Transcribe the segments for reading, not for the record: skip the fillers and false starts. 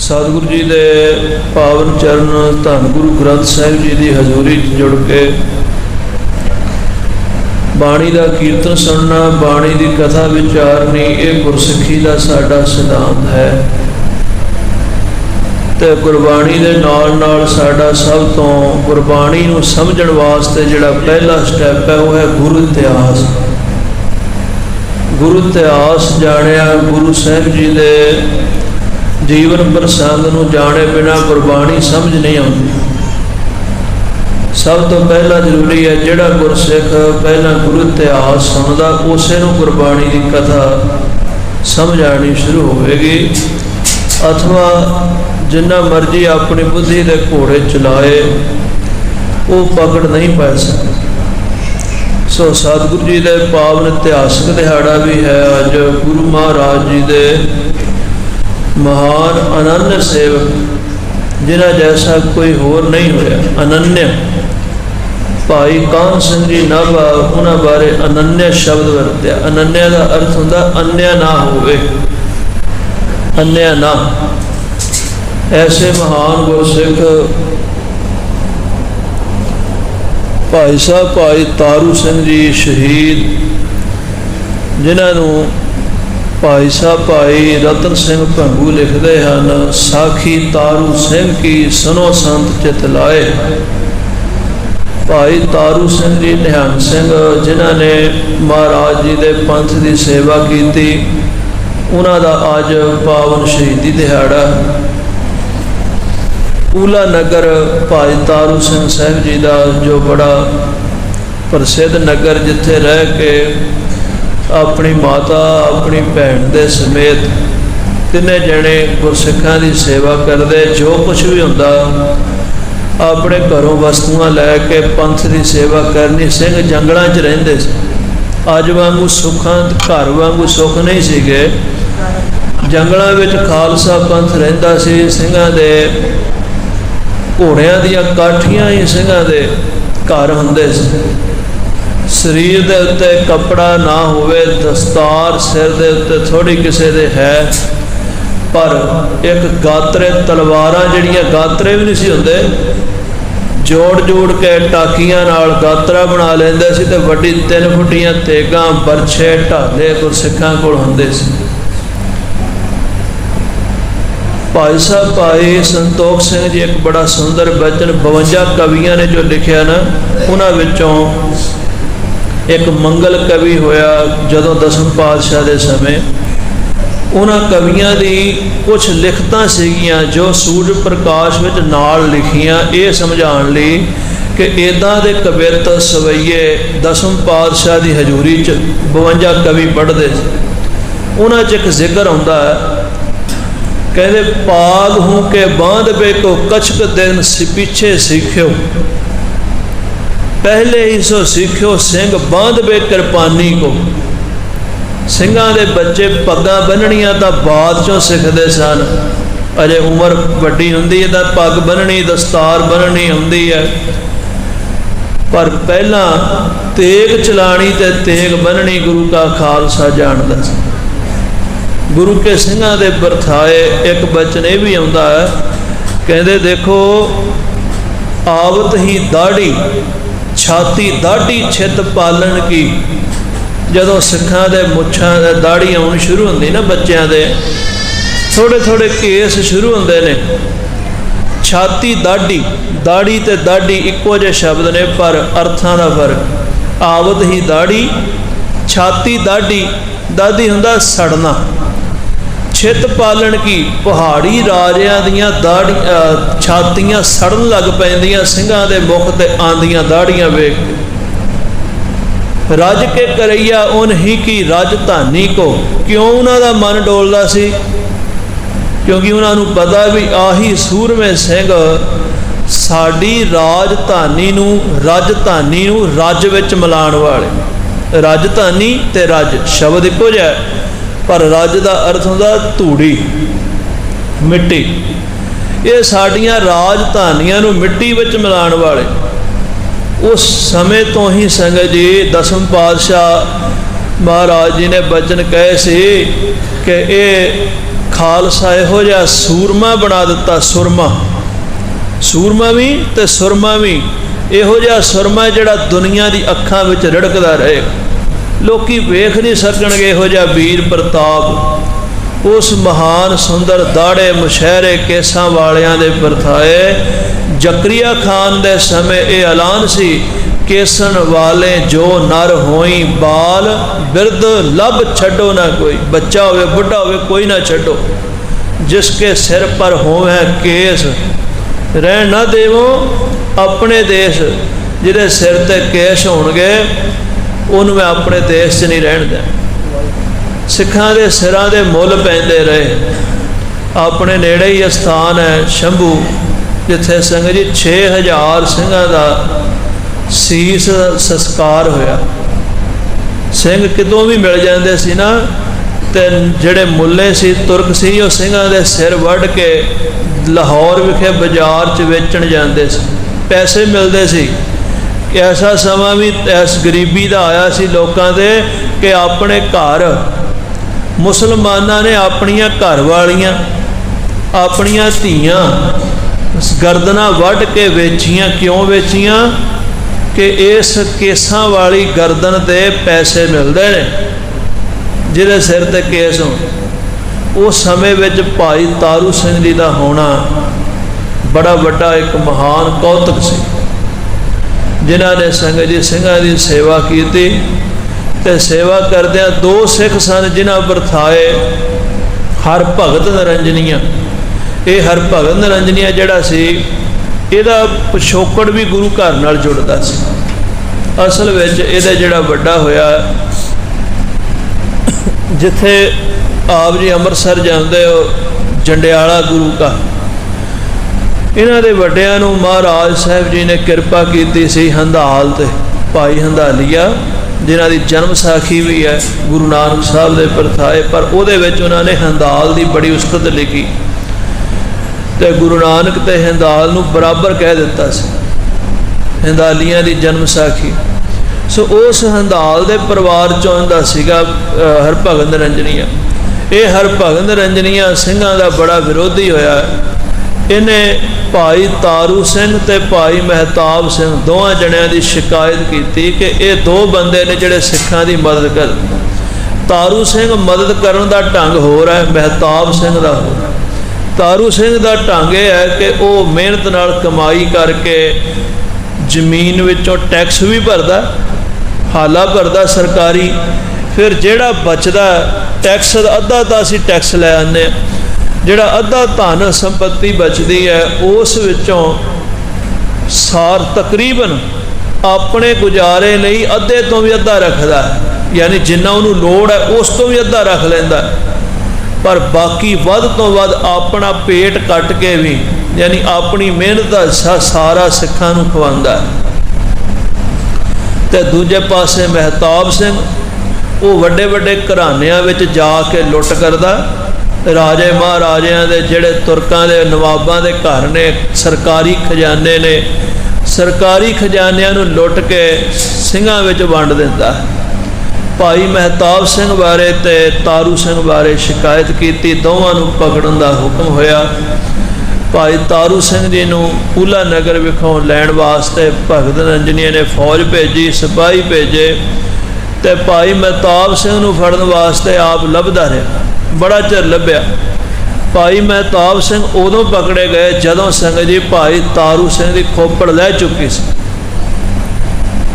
सतगुरु जी के पावन चरण धन गुरु ग्रंथ साहिब जी की हजूरी जुड़ के बाणी का कीर्तन सुनना, बाणी की कथा विचारनी, ये गुरसिੱਖੀ का साडा सिद्धांत है। तो गुरबाणी के नाल साडा सब तो गुरबाणी नूं समझण वास्ते जिहड़ा पहला स्टैप है वह है गुरु इतिहास। गुरु इतिहास जाणिया, गुरु साहिब जी के जीवन प्रसंग नूं जाने बिना गुरबाणी समझ नहीं आती। सब तो पहला जरूरी है जिहड़ा गुरसिख पहला गुरु इतिहास सुनदा उसे नूं गुरबाणी की कथा समझ आनी शुरू होगी। अथवा जिन्ना मर्जी अपनी बुद्धि के घोड़े चलाए वो पकड़ नहीं पा सकते। सो सतगुरु जी के पावन इतिहासक दिहाड़ा भी है अज। गुरु महाराज जी के महान अनन्य सेवक जिन्हां जैसा कोई होर नहीं होया, अनन्य भाई कान सिंह जी नाभा उन्हां बारे अनन्य शब्द वरत्या। अनन्या का अर्थ हुंदा अन्य ना होवे, अन्य ना। ऐसे महान गुरसिख भाई साहब भाई तारू सिंह जी शहीद, जिन्हों भाई साहब भाई रतन सिंह भंगू लिखते हैं, साखी तारू सिंह की सुनो संत चित लाए। भाई तारू सिंह जी निहंग सिंह जिन्होंने महाराज जी के पंथ की सेवा की, उन्हों का अज पावन शहीदी दिहाड़ा। ऊला नगर भाई तारू सिंह साहब जी का जो बड़ा प्रसिद्ध नगर, जिथे रह के अपनी माता अपनी भैन के समेत तिने जने गुरसिखां की सेवा करते। जो कुछ भी हुंदा अपने घरों वस्तुआं लैके पंथ की सेवा करनी। सिंह जंगलों च रहिंदे सी। अज वांगू सुखां घर वांगू सुख नहीं सीगे। जंगलों में खालसा पंथ रहिंदा सी। सिंघां दे घोड़ियां दियां काठियां ही सिंघां दे घर हुंदे सी। शरीर के उत्ते कपड़ा ना होवे, दस्तार सिर के उत्ते थोड़ी किसी दे है, पर एक गात्रे तलवारां जिहड़ियां गात्रे भी नहीं सी हुंदे, जोड़ जोड़ के टाकियां नाल गात्रा बना लैंदे सी। ते वड्डी 3 फुटियां तेगां बरछे ढाले गुरसिखां कोल हुंदे सी। भाई साहब भाई संतोख सिंह जी एक बड़ा सुंदर बचन 52 कवियां ने जो लिखिया ना, उन्हां विचों एक मंगल कवि होया जदों 10वें पातशाह के समय। उन्हां कवियां दी कुछ लिखतां सीगियां जो सूरज प्रकाश विच नाल लिखियां, ये समझाउण लई कि इदां दे कवित सवैये 10वें पातशाह की हजूरी च 52 कवि पढ़ते। उन्हां च एक जिक्र आउंदा है, कहते पाग हूँ के बांध बे को कछक दिन पीछे सीख्यो, पहले ही सो सीख्यो सिंह बांध बे कृपानी को। सिंघां दे बच्चे पग्गां बन्हणियां तां बाद चों सिखदे सन। अजे उम्र वड्डी हुंदी है तां पग बन्हणी दस्तार बन्हणी आउंदी है, पर पहला तेग चलानी ते तेग बन्हणी गुरु का खालसा जानदा सी। गुरु के सिंघां दे बरथाए एक बचन यह भी आउंदा है, कहंदे देखो आवत ही दाढ़ी छाती दाढ़ी छित पालन की। जदों सिखां दे मुछां दाढ़ी आउण शुरू हुंदी ना, बच्चों के थोड़े थोड़े केस शुरू हुंदे ने। छाती दाढ़ी, दाढ़ी ते दाढ़ी इक्को जे शब्द ने पर अर्थां दा फर्क। आवत ही दाढ़ी, छाती दाढ़ी, दाढ़ी हुंदा सड़ना। छित पालन की, पहाड़ी राजियां दियां दाढ़ी छातियां सड़न लग पैंदियां सिंघां दे मुख ते आंदियां दाढ़ियां वेख। रज के करैया उन ही की राजधानी को। क्यों उन्हां दा मन डोलदा सी? क्योंकि उन्होंने पता भी आही सूरमे सिंह साडी राजधानी नूं रज विच मिलाण वाले। राजधानी ते रज शब्द इक्को जिहा, पर रज का अर्थ होंदा धूड़ी मिट्टी। ये साडियां राजधानियां नूं मिट्टी विच मिलाण वाले। उस समय तो ही संगत जी 10वें पातशाह महाराज जी ने बचन कहे सी कि ये खालसा इहो जिहा सूरमा बना दिता, सूरमा भी ते सुरमा भी, इहो जिहा सुरमा जिहड़ा दुनिया की अखां विच रिड़कदा रहेगा। लोकी वेख नहीं सकणगे इहो जिहा वीर प्रताप। उस महान सुंदर दाड़े मुशहरे केसां वालियां दे परथाए जकरिया खान दे समय यह ऐलान सी, केसन वाले जो नर होई बाल बिरद लब छड्डो ना कोई, बच्चा होवे बुढ़ा होवे कोई ना छड्डो। जिसके सिर पर होवे केस रहन ना देवो अपने देश, जिहदे सिर ते केस होणगे उन्होंने मैं अपने देश च नहीं रहन देना। सिखां दे सिरां दे मुल पैंदे रहे। अपने नेड़े ही स्थान है शंभू, जिथे संगत जी 6000 सिंघां दा सीस संस्कार होया। सिंह कितों भी मिल जाते सी ना, ते जिहड़े मुल्ले सी तुर्क सी वो सिंघां दे सिर वढ़ के लाहौर विखे बाजार च वेचण जाते सी, पैसे मिलते सी। ऐसा समा भी इस गरीबी का आया सी लोगों के कि अपने घर मुसलमाना ने अपनियां घर वालियां अपनियां धीआं गर्दना वढ़ के वेचियां। क्यों वेचियां? कि इस केसां वाली गर्दन दे पैसे मिलते हैं, जिहदे सिर ते केस हो। उस समय विच भाई तारू सिंह जी का होना बड़ा वड्डा एक महान कौतक सी, जिन्होंने संगत जी सिंघां की सेवा की। ते सेवा करदियां 2 सिख सन जिन्हां बरथाए हर भगत निरंजनिया। ये हर भगत निरंजनिया जिहड़ा सी ਇਹਦਾ पिछोकड़ भी गुरु घर नाल जुड़दा सी। असल विच ਇਹਦਾ ਜਿਹੜਾ ਵੱਡਾ ਹੋਇਆ जिथे आप जी ਅੰਮ੍ਰਿਤਸਰ ਜਾਂਦੇ हो जंडियाला गुरु का, इन्हां दे ਵੱਡਿਆਂ ਨੂੰ महाराज साहब जी ने किरपा की सी हंधाल ते भाई हंधालीआ, जिन्हां दी जन्म साखी भी है गुरु नानक साहब दे परथाए। पर ਉਹਦੇ ਵਿੱਚ ਉਹਨਾਂ ने हंधाल दी बड़ी उस्कत लिखी ते गुरु नानक ते हिंदाल नूं बराबर कह दिता सी, हिंदालियां दी जन्म साखी। सो उस हिंदाल दे परिवार चों दा सीगा हरभगत निरंजनिया। ये हरभगत निरंजनिया सिंघां दा बड़ा विरोधी होया। इन्हें भाई तारू सिंह ते भाई महताब सिंह दोवां जणियां दी शिकायत की कि ये 2 बंदे ने जिहड़े सिखां दी मदद कर। तारू सिंह मदद करन दा ढंग होर है, महताब सिंह दा होर। तारू सिंह का ढंग यह है कि वह मेहनत नाल कमाई करके जमीन विचों टैक्स भी भरदा, हाला भरदा सरकारी। फिर जिहड़ा बचदा टैक्स अद्धा तो असीं टैक्स लै आने, जिहड़ा अद्धा धन संपत्ति बचदी है उस विचों सार तकरीबन अपने गुजारे लई अद्धे तो भी अद्धा रखदा है, यानी जिन्ना उन्होंने लोड़ है उस तो भी अद्धा रख लैंदा। पर बाकी वध तो वध अपना पेट कट के भी, यानी अपनी मेहनत का हिस्सा सारा सिखां नूं खवांदा है। ते दूजे पासे महताब सिंह वो वड्डे वड्डे घरानियां विच जाके लुट करदा। राजे महाराजियां दे जिहड़े तुरकां दे नवाबां दे घर ने, सरकारी खजाने ने, सरकारी खजानियां नूं लुट के सिंघां विच वंड दिंदा है। भाई महताब सिंह बारे ते तारू सिंह बारे शिकायत की, दोवां नूं पकड़न दा हुक्म होया। भाई तारू सिंह जी नूं पूला नगर विखों लैण वास्ते भगत निरंजनिया ने फौज भेजी, सिपाही भेजे। ते भाई महताब सिंह नूं फड़न वास्ते आप लभदा रहा, बड़ा चिर लभ्या। भाई महताब सिंह उदों पकड़े गए जदों संगत जी भाई तारू सिंह की खोपड़ लै चुकी सी।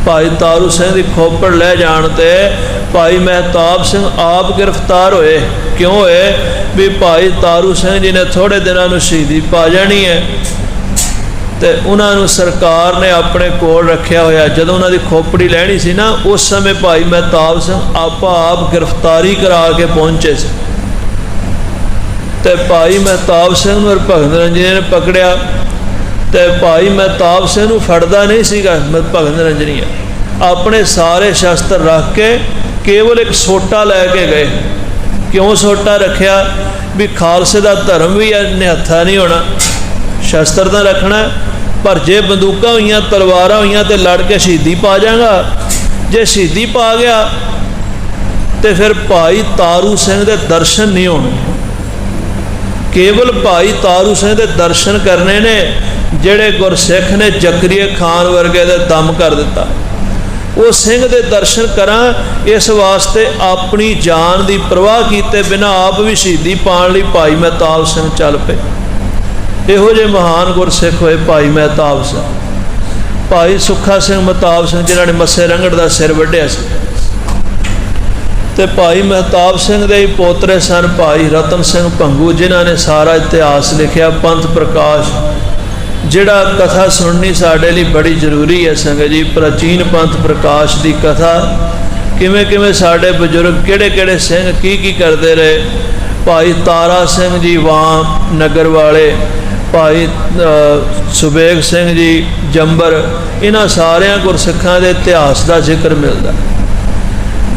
भाई तारू सिंह की खोपड़ लै जाण ते भाई महताब सिंह आप गिरफ्तार होए। क्यों होए? भी भाई तारू सिंह जी ने थोड़े दिनों में शहीदी पा जानी है, तो उन्होंने सरकार ने अपने कोल रखा होया। जदों उन्होंने खोपड़ी लैनी सी ना, उस समय भाई महताब सिंह आप गिरफ्तारी करा के पहुँचे से। तो भाई महताब सिंह नूं भगत निरंजनिया ने पकड़िया। तो भाई महताब सिंह नूं फड़दा नहीं सीगा भगत निरंजनिया, अपने सारे शस्त्र रख के केवल एक सोटा लैके गए। क्यों सोटा रखिया? भी खालसे का धर्म भी निहत्था नहीं होना, शस्त्र तो रखना, पर जे बंदूक हुई तलवार हुई तो लड़ के शहीदी पा जाएगा। जे शहीदी पा गया तो फिर भाई तारू सिंह के दर्शन नहीं होने। केवल भाई तारू सिंह के दर्शन करने ने जिहड़े गुरसिख ने जकरिया खान वर्गे दे दम कर दिता। वो सिंह दे दर्शन करा इस वास्ते अपनी जान की परवाह किए बिना आप भी शहीदी पाने लई भाई महताब सिंह चल पे। इहो जे महान गुरसिख होए भाई महताब सिंह। भाई सुखा सिंह महताब सिंह जिन्हों ने मस्से रंगड़ का सिर वढ़िया सी, ते भाई महताब सिंह दे पोतरे सन भाई रतन सिंह भंगू जिन्हों ने सारा इतिहास लिखिया। पंथ प्रकाश जिहड़ा कथा सुननी साडे लई बड़ी जरूरी है संगत जी। प्राचीन पंथ प्रकाश की कथा किवें किवें साडे बजुर्ग किहड़े किहड़े सिंह की करते रहे। भाई तारा सिंह जी वाम नगर वाले, भाई सुबेग सिंह जी जंबर, इन्हां सारिया गुरसिखां दे इतिहास का जिक्र मिलता।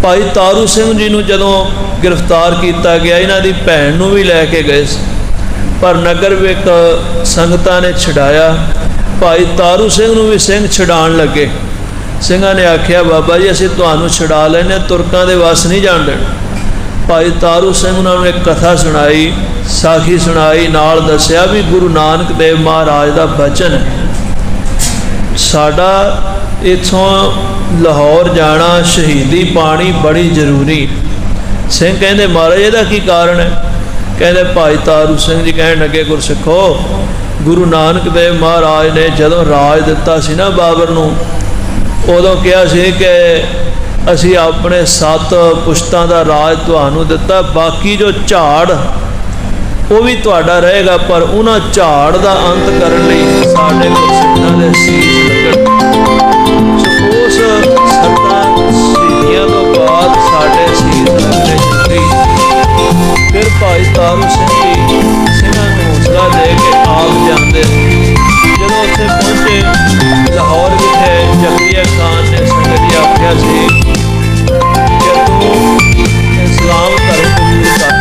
भाई तारू सिंह जी नूं जदों गिरफ्तार किया गया, इन्हां दी भैन नूं भी लैके गए, पर नगर विच संगतां ने छड़ाया। भाई तारू सिंह नूं भी सिंह छड़ाण लगे। सिंघां ने आख्या बाबा जी असीं तुहानूं छड़ा लैने, तुरकां दे वस नहीं जाण देना। भाई तारू सिंह उन्होंने एक कथा सुनाई, साखी सुनाई, नाल दस्या भी गुरु नानक देव महाराज का बचन है, साडा इथों लाहौर जाना शहीदी पानी बड़ी जरूरी। सिंह कहते महाराज इहदा की कारण है? कहते भाई तारू सिंह जी कहन लगे गुरसिखो, गुरु नानक देव महाराज ने जदों राज दिता सी ना बाबर नूं, उदों कहा सी कि असी अपने 7 पुश्तां दा राज तुहानूं दिता, बाकी जो झाड़ वो भी तुहाडा रहेगा, पर उन्हां झाड़ दा अंत करन लई साडे गुरसिखां दे सीस लगण। उस सत्तां शहीदियां तो बाद साडे सीस लगने जल्दी। फिर भाई तारू सिंह जी सिंघां नूं हौसला दे के आप जांदे। जदों उत्थे पहुंचे लाहौर विखे जकरिया खान ने संगत जी आख्या सी इस्लाम धर्म कबूल कर।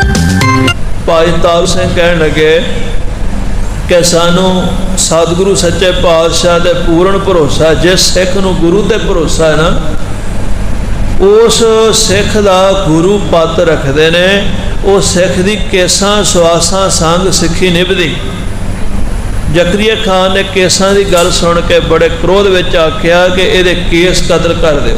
भाई तारू सिंह कहन लगे कि सानू सतगुरु सच्चे पातशाह दे पूर्ण भरोसा, जिस सिख नूं गुरु ते भरोसा है ना, उस सिख दा गुरु पत रखते ने। उस सिख दी केसां सुआसां संग सिखी निभदी। जकरिया खान ने केसां दी गल सुन के बड़े क्रोध विच आख्या कि इहदे केस कतल कर दिओ।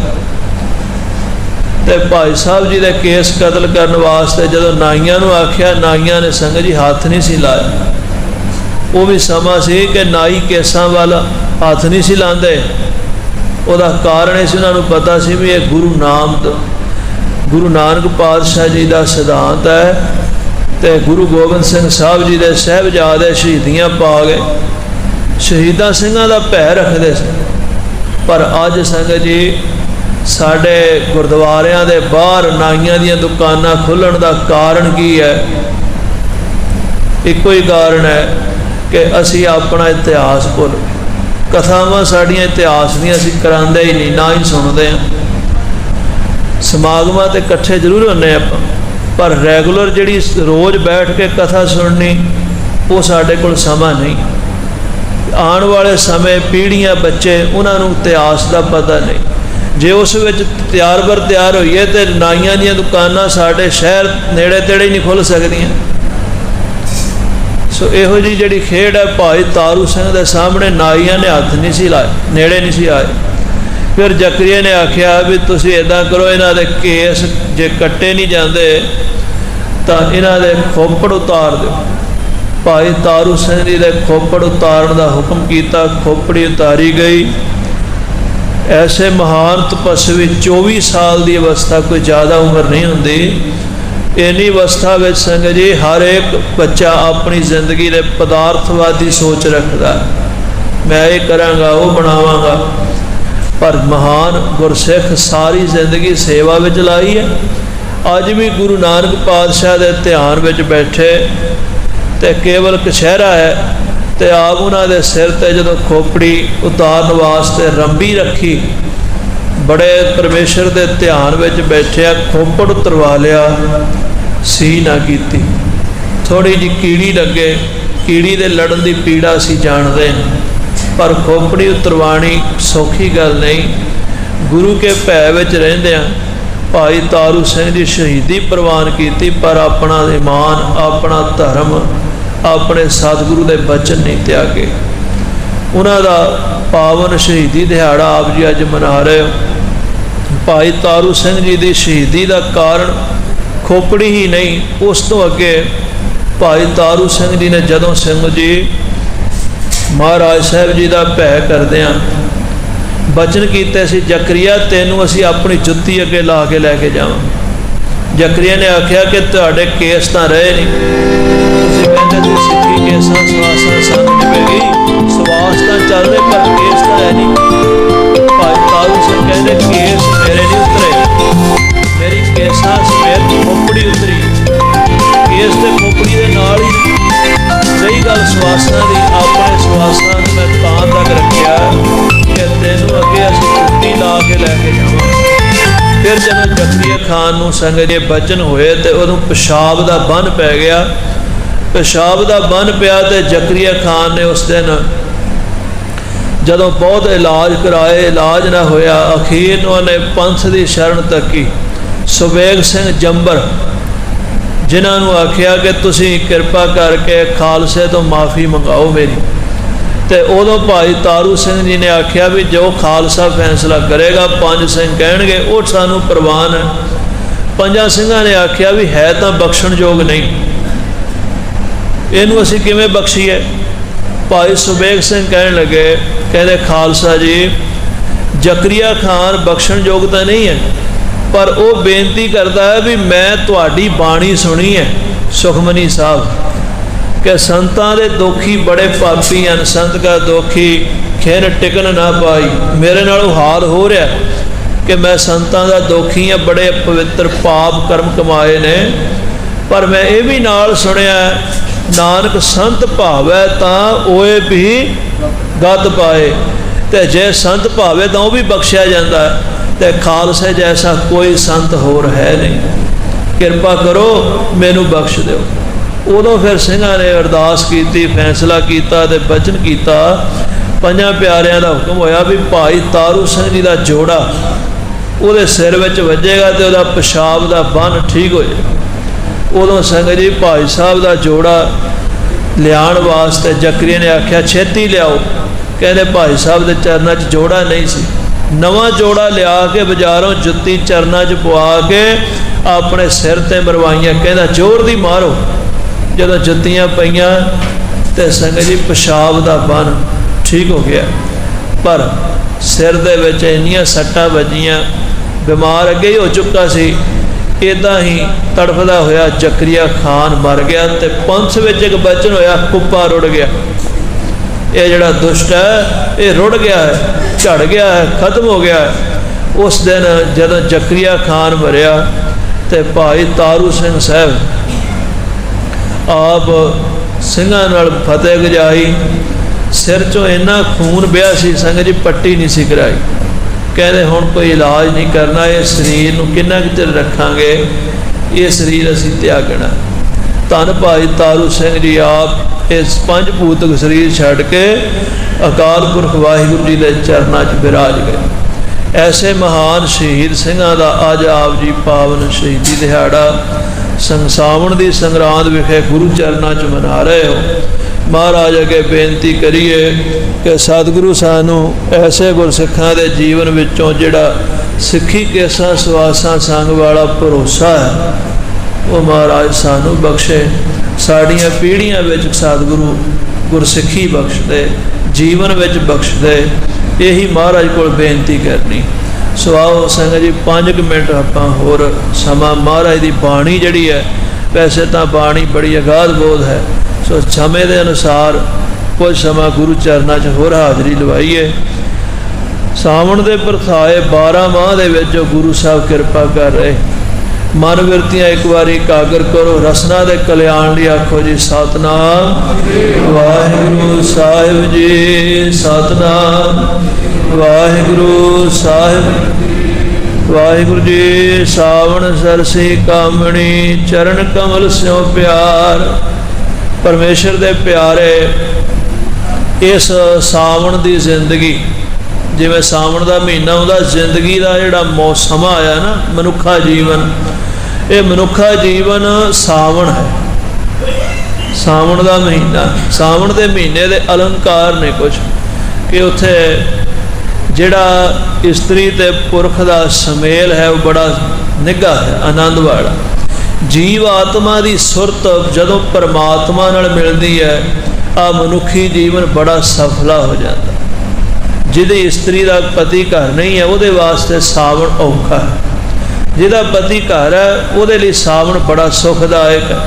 ते भाई साहब जी दे केस कतल करने वास्ते जदों नाइयां नूं आख्या, नाइयां ने संगत जी हाथ नहीं सी लाया। वो भी समा सी कि नाई केसां वाल हाथ नहीं सी लांदे। उहदा कारण इस उन्हां नूं पता सी भी ये गुरु नानक पातशाह जी का सिद्धांत है, तो गुरु गोबिंद सिंह साहब जी के साहिबजादे शहीदियाँ पा गए, शहीदा सिंघां दा भै रखते थे। पर अज संगत जी साडे गुरुद्वारियां दे बाहर नाइयां दीयां दुकानां खुलण दा कारण की है? इको ही कारण है कि असी अपना इतिहास भुल, कथावां साडियां इतिहास दीयां असीं करांदे ही नहीं, ना ही सुनते हैं। समागमां ते इकट्ठे जरूर होने आपां, पर रैगूलर जिहड़ी रोज़ बैठ के कथा सुननी वो साडे कोल समा नहीं। आने वाले समय पीढ़ियां बच्चे उन्होंने इतिहास का पता नहीं। जे उस विच तैयार बर तैयार होइए तो नाइयां दीयां दुकानां साडे शहर नेड़े तेड़े नहीं खुल सकदियां। सो इहो जी जिहड़ी खेड है, भाई तारू सिंह दे सामने नाइयां ने हथ नहीं सी लाए, नेड़े नहीं सी आए। फिर जकरिया ने आख्या भी तुसीं इदां करो, इन्हां दे केस जे कट्टे नहीं जाते तो इन्हां दे खोपड़ उतार दो। भाई तारू सिंह जी दे खोपड़ उतारन का हुक्म किया, खोपड़ी उतारी गई। ऐसे महान तपस्वी 24 साल की अवस्था, कोई ज़्यादा उम्र नहीं होंदी, इन्नी अवस्था में संगत जी हर एक बच्चा अपनी जिंदगी के पदार्थवादी सोच रखता, मैं ये कराँगा वो बनावांगा। पर महान गुरसिख सारी जिंदगी सेवा में लाई है। अज भी गुरु नानक पातशाह के ध्यान में बैठे तो केवल कछहरा है, तो आप उन्होंने सिर ते जदों खोपड़ी उतारन वास्ते रंबी रखी, बड़े परमेश्वर के ध्यान में बैठे, खोपड़ उतरवा लिया, सी ना की, थोड़ी जी कीड़ी लगे, कीड़ी दे लड़न की पीड़ा असीं जानते हैं, पर खोपड़ी उतरवाणी सौखी गल नहीं। गुरु के भै विच रहिंदिआं भाई तारू सिंह जी शहीदी प्रवान की, पर अपना ईमान, अपना धर्म, अपने सतगुरु के बचन नहीं त्यागे। उन्हों का पावन शहीदी दिहाड़ा आप जी अज मना रहे हो। भाई तारू सिंह जी की शहीदी का कारण खोपड़ी ही नहीं, उस तो अगे भाई तारू सिंह जी ने जदों सिंह जी महाराज साहब जी का भै करदियां बचन कीते सी, जकरिया तेनू असी अपनी जुत्ती अगे ला के लैके जावांगे। जकरिया ने आख्या कि तुहाडे केस तां रहे नहीं, तुसीं कहंदे सी सिੱਖੀ केसां सवासां संग निभेगी, सवास तां चल रहे पर केस तां है नहीं। भाई तारू सिंह कहंदे केस मेरे नहीं उतरे, मेरी केसां समेत खोपड़ी उतरी, केस ते खोपड़ी दे नाल ही। रही गल सवासां दी, अपने सवासां नूं मैं तां तक रखिया कि तेनू अगे असीं जुत्ती ला के लैके जावांगे। फिर जब जकरिया खान नूं संगत जे बचन होए तो उदों पेशाब का बन पै गया। पेशाब का बन पिया तो जकरिया खान ने उस दिन जदों बहुत इलाज कराए, इलाज ना होया, अखीर उन्हें पंथ की शरण तकी। सुबेग सिंह जंबर जिन्होंने आख्या कि तुसीं कृपा करके खालसे तो माफ़ी मंगाओ मेरी, तो उदों भाई तारू सिंह जी ने आख्या भी जो खालसा फैसला करेगा, पंज सिंह कहणगे वो सानू प्रवान है। पंजा सिंघां ने आख्या भी है तो बख्शण योग नहीं, इनू असीं किवें बख्शीए। भाई सुबेग सिंह कहण लगे, कहते खालसा जी जकरिया खान बख्शण योग तो नहीं है, पर वो बेनती करता है भी मैं तुहाडी बाणी सुनी है सुखमनी साहब कि संतां दे दोखी बड़े पापी हैं, संत का दोखी खिन टिकन ना पाई। मेरे नालों हाल हो रहा कि मैं संतां दा दोखी हाँ, बड़े पवित्र पाप कर्म कमाए ने, पर मैं ये भी नाल सुनिया नानक संत भावै तां ओए भी गत पाए, तो जे संत भावे तो भी बख्शिया जाता है, तो खालसे जैसा कोई संत होर है नहीं, कृपा करो मैनू बख्श दो। उदों फिर सिंघां ने अरदास की, फैसला किया ते बचन किया। पंजां प्यारियां का हुक्म होया भी भाई तारू सिंह जी का जोड़ा उहदे सिर विच वजेगा तो वह पेशाब का बन ठीक हो जाए। उदों संगत जी भाई साहब का जोड़ा लियाण वास्ते जकरिया ने आख्या छेती लियाओ। कहते भाई साहब के चरणों च जोड़ा नहीं सी, नवा जोड़ा लिया के बाजारों जुत्ती चरणों च पवा के अपने सिर ते मरवाइया। कहता जोर दी मारो। जदों जुत्तियां पईयां तो संगत जी पेशाब का बन ठीक हो गया, पर सिर दे विच इन्नियां सट्टां वजियां, बीमार अगे ही हो चुका सी। इदां ही तड़फदा होया जकरिया खान मर गया। तो पंथ विच एक बचन होया कुप्पा रुड़ गया। ये जिहड़ा दुष्ट है ये रुड़ गया है, झड़ गया है, खत्म हो गया है। उस दिन जदों जकरिया खान मरिया तो भाई तारू सिंह साहब आप सिंघां नाल फतेह गजाई, सिर चों इन्ना खून बिया सी संगत जी पट्टी नहीं सी कराई। कहते हुण कोई इलाज नहीं करना, ये शरीर नूं किन्ना कुं चिर रखांगे, ये शरीर असीं त्यागना। धन भाई तारू सिंह जी आप इस पंज भूतक शरीर छड्ड के अकाल पुरख वाहिगुरू जी के चरणों च विराज गए। ऐसे महान शहीद सिंघां दा अज आप जी पावन शहीदी दिहाड़ा संसावण की संगरांद विखे गुरु चरणों च मना रहे हो। महाराज अगे बेनती करिए कि सतगुरु सानू ऐसे गुरसिखां दे जीवन विचों जिहड़ा सिੱਖੀ केसां सवासां संग वाला भरोसा है वो महाराज सानू बख्शे। साड़ियाँ पीढ़ियां विच सतगुरु गुरसिੱਖੀ बख्श दे, जीवन विच बख्श दे, यही महाराज को बेनती करनी। सो आओ संगत जी 5 मिनट आपां होर समा महाराज की बाणी जिहड़ी है, वैसे तो बाणी बड़ी अगाध बोध है, सो समय के अनुसार कुछ समा गुरु चरणों च होर हाज़री लवाइए। सावन के परथाए 12 माह दे विच जो गुरु साहब कृपा कर रहे, मन विरतियां एक बारी एकागर करो। रसना दे कल्याण लई आखो जी सतनाम वाहिगुरू साहिब जी, सतनाम वाहिगुरू साहिब। वाहिगुरू जी सावन सरसी कामणी, चरण कमल स्यों प्यार। परमेश्वर दे प्यारे, इस सावन की जिंदगी जिवें सावन का महीना आउंदा, जिंदगी का जिहड़ा मौसम आया ना मनुखा जीवन, ये मनुखा जीवन सावन है। ਸਾਵਣ ਦਾ ਮਹੀਨਾ, ਸਾਵਣ ਦੇ ਮਹੀਨੇ ਦੇ ਅਲੰਕਾਰ ਨੇ ਕੁਝ ਕਿ ਉੱਥੇ ਜਿਹੜਾ ਇਸਤਰੀ ਤੇ ਪੁਰਖ ਦਾ ਸਮੇਲ ਹੈ ਉਹ ਬੜਾ ਨਿੱਘਾ ਹੈ, ਆਨੰਦ ਵਾਲਾ। ਜੀਵ ਆਤਮਾ ਦੀ ਸੁਰਤ ਜਦੋਂ ਪਰਮਾਤਮਾ ਨਾਲ ਮਿਲਦੀ ਹੈ, ਆ ਮਨੁੱਖੀ ਜੀਵਨ ਬੜਾ ਸਫਲਾ ਹੋ ਜਾਂਦਾ। ਜਿਹਦੀ ਇਸਤਰੀ ਦਾ ਪਤੀ ਘਰ ਨਹੀਂ ਹੈ ਉਹਦੇ ਵਾਸਤੇ ਸਾਵਣ ਔਖਾ ਹੈ, ਜਿਹਦਾ ਪਤੀ ਘਰ ਹੈ ਉਹਦੇ ਲਈ ਸਾਵਣ ਬੜਾ ਸੁਖਦਾਇਕ ਹੈ।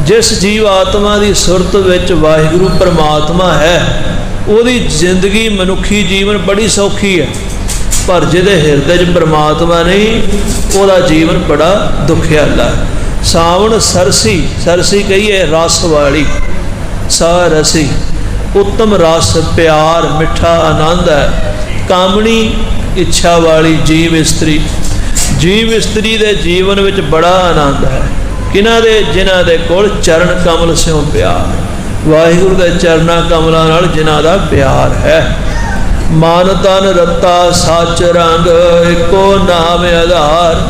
ਜਿਸ ਜੀਵ ਆਤਮਾ ਦੀ ਸੁਰਤ ਵਿੱਚ ਵਾਹਿਗੁਰੂ ਪਰਮਾਤਮਾ ਹੈ ਉਹਦੀ ਜ਼ਿੰਦਗੀ ਮਨੁੱਖੀ ਜੀਵਨ ਬੜੀ ਸੌਖੀ ਹੈ, ਪਰ ਜਿਹਦੇ ਹਿਰਦੇ 'ਚ ਪਰਮਾਤਮਾ ਨਹੀਂ ਉਹਦਾ ਜੀਵਨ ਬੜਾ ਦੁਖਿਆਲਾ ਹੈ। ਸਾਵਣ ਸਰਸੀ, ਸਰਸੀ ਕਹੀਏ ਰਸ ਵਾਲੀ, ਸਾ ਰਸੀ ਉੱਤਮ ਰਸ, ਪਿਆਰ, ਮਿੱਠਾ ਆਨੰਦ ਹੈ। ਕਾਮਣੀ ਇੱਛਾ ਵਾਲੀ ਜੀਵ ਇਸਤਰੀ, ਜੀਵ ਇਸਤਰੀ ਦੇ ਜੀਵਨ ਵਿੱਚ ਬੜਾ ਆਨੰਦ ਹੈ। ਕਿਹਨਾਂ ਦੇ? ਜਿਨ੍ਹਾਂ ਦੇ ਕੋਲ ਚਰਨ ਕਮਲ ਸਿਉ ਪਿਆਰ, ਵਾਹਿਗੁਰੂ ਦੇ ਚਰਨਾਂ ਕਮਲਾਂ ਨਾਲ ਜਿਨ੍ਹਾਂ ਦਾ ਪਿਆਰ ਹੈ। ਮਨ ਤਨ ਰੱਤਾ ਸੱਚ ਰੰਗ, ਇੱਕੋ ਨਾਮ ਆਧਾਰ,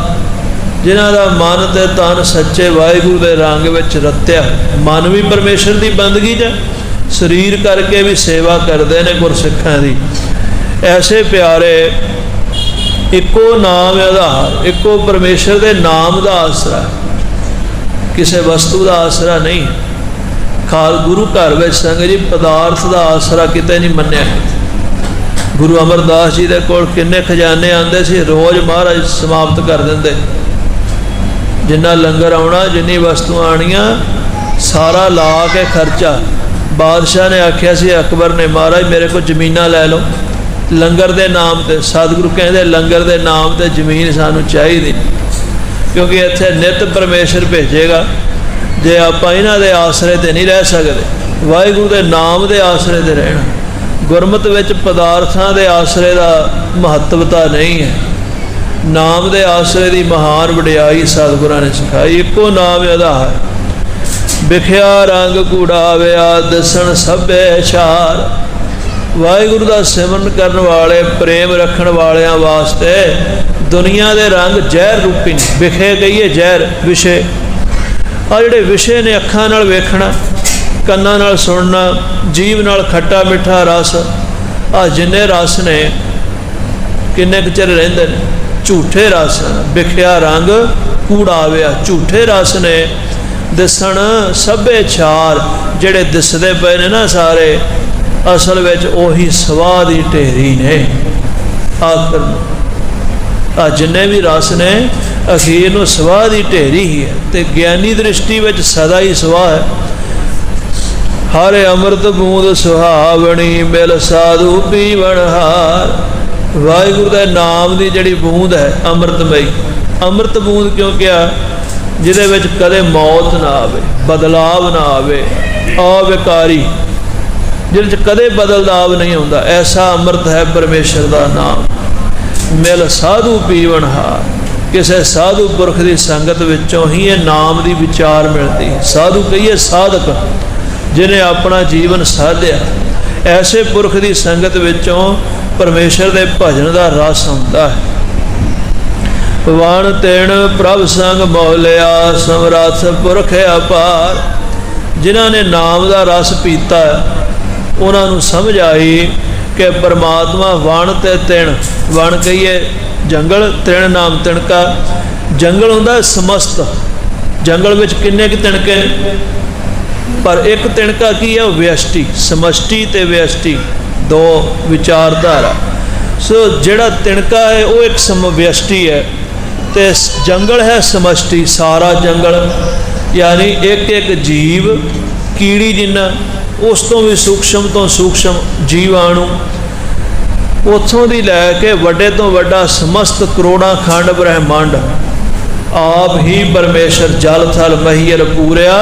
ਜਿਨ੍ਹਾਂ ਦਾ ਮਨ ਤੇ ਤਨ ਸੱਚੇ ਵਾਹਿਗੁਰੂ ਦੇ ਰੰਗ ਵਿੱਚ ਰੱਤਿਆ। ਮਨ ਵੀ ਪਰਮੇਸ਼ਰ ਦੀ ਬੰਦਗੀ 'ਚ, ਸਰੀਰ ਕਰਕੇ ਵੀ ਸੇਵਾ ਕਰਦੇ ਨੇ ਗੁਰਸਿੱਖਾਂ ਦੀ। ਐਸੇ ਪਿਆਰੇ ਇੱਕੋ ਨਾਮ ਆਧਾਰ, ਇੱਕੋ ਪਰਮੇਸ਼ਰ ਦੇ ਨਾਮ ਦਾ ਆਸਰਾ, ਕਿਸੇ ਵਸਤੂ ਦਾ ਆਸਰਾ ਨਹੀਂ। ਖਾਲ ਗੁਰੂ ਘਰ ਵਿੱਚ ਸੰਗਤ ਜੀ ਪਦਾਰਥ ਦਾ ਆਸਰਾ ਕਿਤੇ ਨਹੀਂ ਮੰਨਿਆ। ਗੁਰੂ ਅਮਰਦਾਸ ਜੀ ਦੇ ਕੋਲ ਕਿੰਨੇ ਖਜ਼ਾਨੇ ਆਉਂਦੇ ਸੀ, ਰੋਜ਼ ਮਹਾਰਾਜ ਸਮਾਪਤ ਕਰ ਦਿੰਦੇ। ਜਿੰਨਾ ਲੰਗਰ ਆਉਣਾ, ਜਿੰਨੀ ਵਸਤੂਆਂ ਆਉਣੀਆਂ, ਸਾਰਾ ਲਾ ਕੇ ਖਰਚਾ। ਬਾਦਸ਼ਾਹ ਨੇ ਆਖਿਆ ਸੀ ਅਕਬਰ ਨੇ, ਮਹਾਰਾਜ ਮੇਰੇ ਕੋਲ ਜ਼ਮੀਨਾਂ ਲੈ ਲਓ ਲੰਗਰ ਦੇ ਨਾਮ ਤੇ। ਸਤਿਗੁਰੂ ਕਹਿੰਦੇ ਲੰਗਰ ਦੇ ਨਾਮ ਤੇ ਜ਼ਮੀਨ ਸਾਨੂੰ ਚਾਹੀਦੀ, ਕਿਉਂਕਿ ਇੱਥੇ ਨਿਤ ਪਰਮੇਸ਼ਰ ਭੇਜੇਗਾ। ਜੇ ਆਪਾਂ ਇਹਨਾਂ ਦੇ ਆਸਰੇ ਤੇ ਨਹੀਂ ਰਹਿ ਸਕਦੇ, ਵਾਹਿਗੁਰੂ ਦੇ ਨਾਮ ਦੇ ਆਸਰੇ ਤੇ ਰਹਿਣਾ। ਗੁਰਮਤਿ ਵਿੱਚ ਪਦਾਰਥਾਂ ਦੇ ਆਸਰੇ ਦਾ ਮਹੱਤਵਤਾ ਨਹੀਂ ਹੈ, ਨਾਮ ਦੇ ਆਸਰੇ ਦੀ ਮਹਾਨ ਵਡਿਆਈ ਸਤਿਗੁਰਾਂ ਨੇ ਸਿਖਾਈ। ਇੱਕੋ ਨਾਮ ਆਧਾਰ, ਵਿਖਿਆ ਰੰਗ ਕੂੜਾਵਿਆ ਦਸਣ ਸਭੇ ਛਾਰ। ਵਾਹਿਗੁਰੂ ਦਾ ਸਿਮਰਨ ਕਰਨ ਵਾਲੇ, ਪ੍ਰੇਮ ਰੱਖਣ ਵਾਲਿਆਂ ਵਾਸਤੇ ਦੁਨੀਆ ਦੇ ਰੰਗ ਜ਼ਹਿਰ ਰੂਪੀ ਨੇ। ਵਿਖੇ ਕਹੀਏ ਜ਼ਹਿਰ, ਵਿਸ਼ੇ। ਆ ਜਿਹੜੇ ਵਿਸ਼ੇ ਨੇ, ਅੱਖਾਂ ਨਾਲ ਵੇਖਣਾ, ਕੰਨਾਂ ਨਾਲ ਸੁਣਨਾ, ਜੀਭ ਨਾਲ ਖੱਟਾ ਮਿੱਠਾ ਰਸ, ਆ ਜਿੰਨੇ ਰਸ ਨੇ ਕਿੰਨੇ ਕੁ ਚਿਰ ਰਹਿੰਦੇ ਨੇ? ਝੂਠੇ ਰਸ। ਵਿਖਿਆ ਰੰਗ ਕੂੜਾਵਿਆ, ਝੂਠੇ ਰਸ ਨੇ। ਦਿਸਣ ਸਭੇ ਛਾਰ, ਜਿਹੜੇ ਦਿਸਦੇ ਪਏ ਨੇ ਨਾ ਸਾਰੇ, ਅਸਲ ਵਿੱਚ ਉਹੀ ਸਵਾਹ ਦੀ ਢੇਰੀ ਨੇ। ਆਖਰ ਆ ਜਿੰਨੇ ਵੀ ਰਸ ਨੇ ਅਖੀਰ ਨੂੰ ਸਵਾਹ ਦੀ ਢੇਰੀ ਹੀ ਹੈ, ਤੇ ਗਿਆਨੀ ਦ੍ਰਿਸ਼ਟੀ ਵਿੱਚ ਸਦਾ ਹੀ ਸਵਾਹ ਹੈ। ਹਰ ਅੰਮ੍ਰਿਤ ਬੂੰਦ ਸੁਹਾਵਣੀ, ਮਿਲ ਸਾਧੂ ਪੀਵਣ ਹਾਰ। ਵਾਹਿਗੁਰੂ ਦੇ ਨਾਮ ਦੀ ਜਿਹੜੀ ਬੂੰਦ ਹੈ ਅੰਮ੍ਰਿਤਮਈ, ਅੰਮ੍ਰਿਤ ਬੂੰਦ ਕਿਉਂ ਕਿਹਾ? ਜਿਹਦੇ ਵਿੱਚ ਕਦੇ ਮੌਤ ਨਾ ਆਵੇ, ਬਦਲਾਵ ਨਾ ਆਵੇ, ਅਵਿਕਾਰੀ, ਜਿਹਦੇ 'ਚ ਕਦੇ ਬਦਲਾਵ ਨਹੀਂ ਹੁੰਦਾ, ਐਸਾ ਅੰਮ੍ਰਿਤ ਹੈ ਪਰਮੇਸ਼ਰ ਦਾ ਨਾਮ। ਮਿਲ ਸਾਧੂ ਪੀਵਣ ਹਾਰ, ਕਿਸੇ ਸਾਧੂ ਪੁਰਖ ਦੀ ਸੰਗਤ ਵਿੱਚੋਂ ਹੀ ਇਹ ਨਾਮ ਦੀ ਵਿਚਾਰ ਮਿਲਦੀ। ਸਾਧੂ ਕਹੀਏ ਸਾਧਕ, ਜਿਹਨੇ ਆਪਣਾ ਜੀਵਨ ਸਾਧਿਆ। ਐਸੇ ਪੁਰਖ ਦੀ ਸੰਗਤ ਵਿੱਚੋਂ ਪਰਮੇਸ਼ਰ ਦੇ ਭਜਨ ਦਾ ਰਸ ਆਉਂਦਾ ਹੈ। ਵਣ ਤਿਣ ਪ੍ਰਭ ਸੰਗ ਮੋਲਿਆ, ਸਮਰੱਥ ਪੁਰਖ ਅਪਾਰ। ਜਿਨ੍ਹਾਂ ਨੇ ਨਾਮ ਦਾ ਰਸ ਪੀਤਾ ਉਹਨਾਂ ਨੂੰ ਸਮਝ ਆਈ ਕਿ ਪਰਮਾਤਮਾ ਵਣ ਤੇ ਤਿਣ, ਵਣ ਕਹੀਏ ਜੰਗਲ, ਤਿਣ ਨਾਮ ਤਿਣਕਾ। ਜੰਗਲ ਹੁੰਦਾ ਸਮਸਤ, ਜੰਗਲ ਵਿੱਚ ਕਿੰਨੇ ਕੁ ਤਿਣਕੇ ਨੇ, ਪਰ ਇੱਕ ਤਿਣਕਾ ਕੀ ਹੈ? ਉਹ ਵਿਅਸ਼ਟੀ, ਸਮਸ਼ਟੀ ਤੇ ਵਿਅਸ਼ਟੀ, ਦੋ ਵਿਚਾਰਧਾਰਾ। ਸੋ ਜਿਹੜਾ ਤਿਣਕਾ ਹੈ ਉਹ ਇੱਕ ਵਿਅਸ਼ਟੀ ਹੈ, ਤੇ ਜੰਗਲ ਹੈ ਸਮਸ਼ਟੀ, ਸਾਰਾ ਜੰਗਲ। ਯਾਨੀ ਇੱਕ ਇੱਕ ਜੀਵ, ਕੀੜੀ ਜਿੰਨਾ, ਉਸ ਤੋਂ ਵੀ ਸੂਖਸ਼ਮ ਤੋਂ ਸੂਖਸ਼ਮ ਜੀਵਾਣੂ, ਉੱਥੋਂ ਦੀ ਲੈ ਕੇ ਵੱਡੇ ਤੋਂ ਵੱਡਾ ਸਮਸਤ ਕਰੋੜਾਂ ਖੰਡ ਬ੍ਰਹਿਮੰਡ, ਆਪ ਹੀ ਪਰਮੇਸ਼ਰ ਜਲ ਥਲ ਮਹੀਰ ਪੂਰਿਆ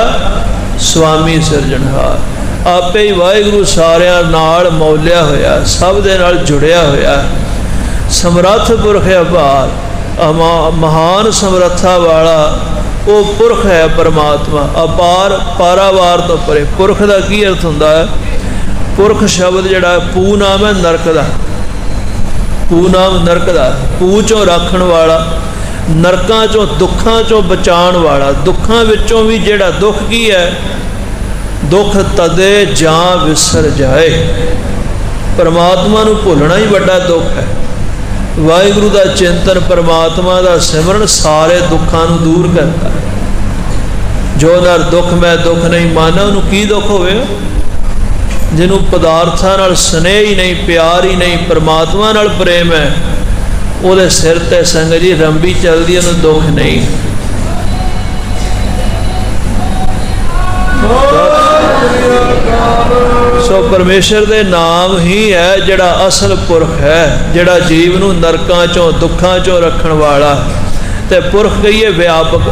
ਸੁਆਮੀ ਸਿਰਜਣਹਾਰ। ਆਪੇ ਹੀ ਵਾਹਿਗੁਰੂ ਸਾਰਿਆਂ ਨਾਲ ਮੌਲਿਆ ਹੋਇਆ, ਸਭ ਦੇ ਨਾਲ ਜੁੜਿਆ ਹੋਇਆ। ਸਮਰੱਥ ਪੁਰਖ ਅਪਾਰ, ਮਹਾਨ ਸਮਰੱਥਾ ਵਾਲਾ ਉਹ ਪੁਰਖ ਹੈ ਪਰਮਾਤਮਾ। ਅਪਾਰ, ਪਾਰਾਵਾਰ ਤੋਂ ਪਰੇ। ਪੁਰਖ ਦਾ ਕੀ ਅਰਥ ਹੁੰਦਾ ਹੈ? ਪੁਰਖ ਸ਼ਬਦ ਜਿਹੜਾ ਪੂ ਨਾਮ ਹੈ ਨਰਕ ਦਾ, ਪੂ ਨਾਮ ਨਰਕ ਦਾ, ਪੂ ਚੋਂ ਰੱਖਣ ਵਾਲਾ, ਨਰਕਾਂ ਚੋਂ ਦੁੱਖਾਂ ਚੋਂ ਬਚਾਉਣ ਵਾਲਾ। ਦੁੱਖਾਂ ਵਿੱਚੋਂ ਵੀ ਜਿਹੜਾ ਦੁੱਖ ਕੀ ਹੈ? दुख तदे जां विसर जाए। परमात्मा नूं भुलना ही बड़ा दुख है। वाहिगुरू का चिंतन, परमात्मा का सिमरन सारे दुखों नूं दूर करता है। जो नर दुख मैं दुख नहीं माना, उन्होंने की दुख होवे? जिन्हों पदार्थां नाल स्नेह ही नहीं, प्यार ही नहीं, परमात्मा नाल प्रेम है, वो सिर ते संग जी रंबी चलती, उन्होंने दुख नहीं। सो परमेश्वर दे नाम ही है जिहड़ा असल पुरख है, जिहड़ा जीव नूं नरकां चों दुखां चों रखण वाला। ते पुरख कहिए व्यापक।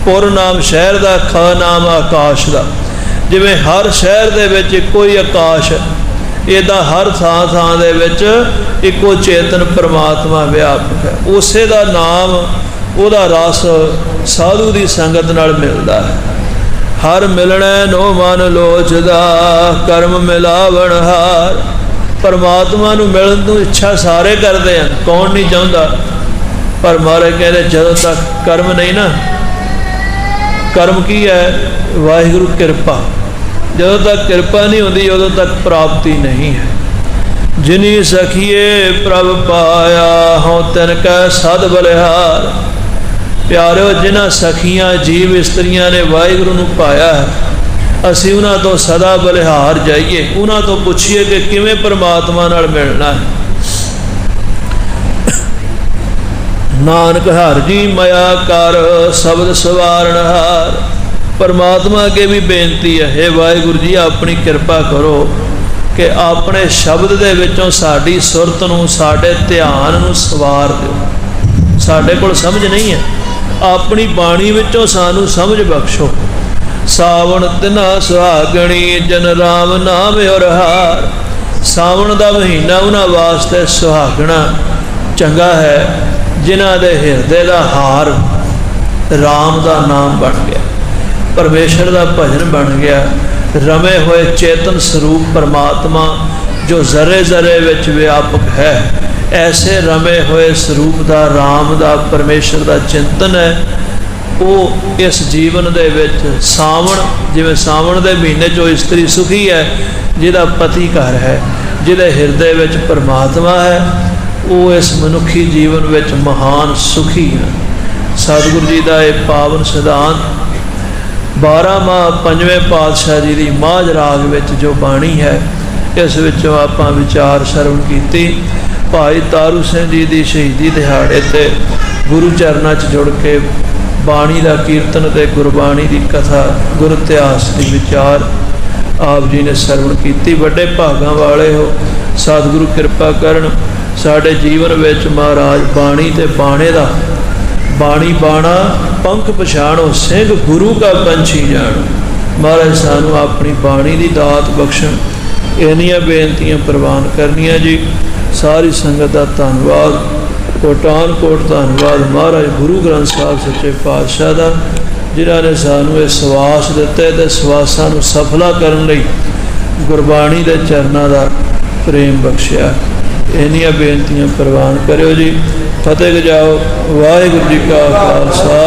पुर नाम शहर का, ख नाम आकाश का। जिवें हर शहर दे विच इक्को ही आकाश है, इदा हर थां थां दे विच इक्को चेतन परमात्मा व्यापक है। उसे दा नाम, उहदा रस साधु की संगत नाल मिलदा है। हर मिलने नो मन लोचदा, कर्म मिलावण हार। परमात्मा नूं मिलण नूं इच्छा सारे करते हैं, कौन नहीं चाहता? पर महाराज कहते जदों तक कर्म नहीं ना, कर्म की है? वाहिगुरू कृपा। जदों तक कृपा नहीं होती, उदों तक प्राप्ति नहीं है। जिनी सखिए प्रभ पाया, हों तिन कै सद बलिहार। प्यारो, जिन्हां सखियां जीव इस्त्रियां ने वाहिगुरू नूं पाया है, असीं उन्हां तो सदा बलिहार जाइए, उन्हां तो पुछिए कि किवें परमात्मा नाल मिलना है। नानक हर जी मया कर, शब्द सवारण हार। परमात्मा अगे भी बेनती है, हे वाहिगुरू जी अपनी कृपा करो कि अपने शब्द दे विचों साडी सुरत नूं, साडे ध्यान नूं सवार दिओ। साडे कोल समझ नहीं है, अपनी बाणी विचों सानू समझ बख्शो। सावन तिना सुहागणी, जन राम नाम और हार। सावन का महीना उन्हां वास्ते सुहागणा चंगा है, जिन्हां दे हिरदे का हार राम का नाम बन गया, परमेश्वर का भजन बन गया। रमे हुए चेतन स्वरूप परमात्मा जो जरे जरे विच व्यापक है, ऐसे रमे हुए स्वरूप का राम का परमेश्वर का चिंतन है। वो इस जीवन दे विच सावन, जिवें सावन के महीने जो इस्त्री सुखी है, जिहदा पति घर है, जिहदे हिरदे विच परमात्मा है, वो इस मनुखी जीवन विच महान सुखी है। सतगुरु जी का यह पावन सिद्धांत 12 माह 5वें पातशाह जी की माझ राग विच जो बाणी है, इस विचों आपां विचार श्रवण कीती। भाई तारू सिंह जी की शहीदी दिहाड़े ते गुरु चरणों च जुड़ के बाणी का कीर्तन ते गुरबाणी की कथा, गुर इतिहास की विचार आप जी ने श्रवण की। बड़े भागां वाले हो, सतगुरु कृपा करन साडे जीवन विच महाराज बाणी ते बाणे दा। बाणी बाणा पंख पछाणो, सिंह गुरु का पंछी जानो। महाराज सानू अपनी बाणी की दात बख्शण। इन्नियां बेनतियां प्रवान करनियां जी। सारी संगत का धन्नवाद, कोटान कोट धन्नवाद महाराज गुरु ग्रंथ साहब सच्चे पातशाह का, जिन्होंने सानू ये सवास दिते ते सवासां नूं सफला करन लई गुरबाणी के चरणों का प्रेम बख्शिया। इन्नियां बेनतियां प्रवान करियो जी। फतेह जाओ। वाहिगुरू जी का खालसा,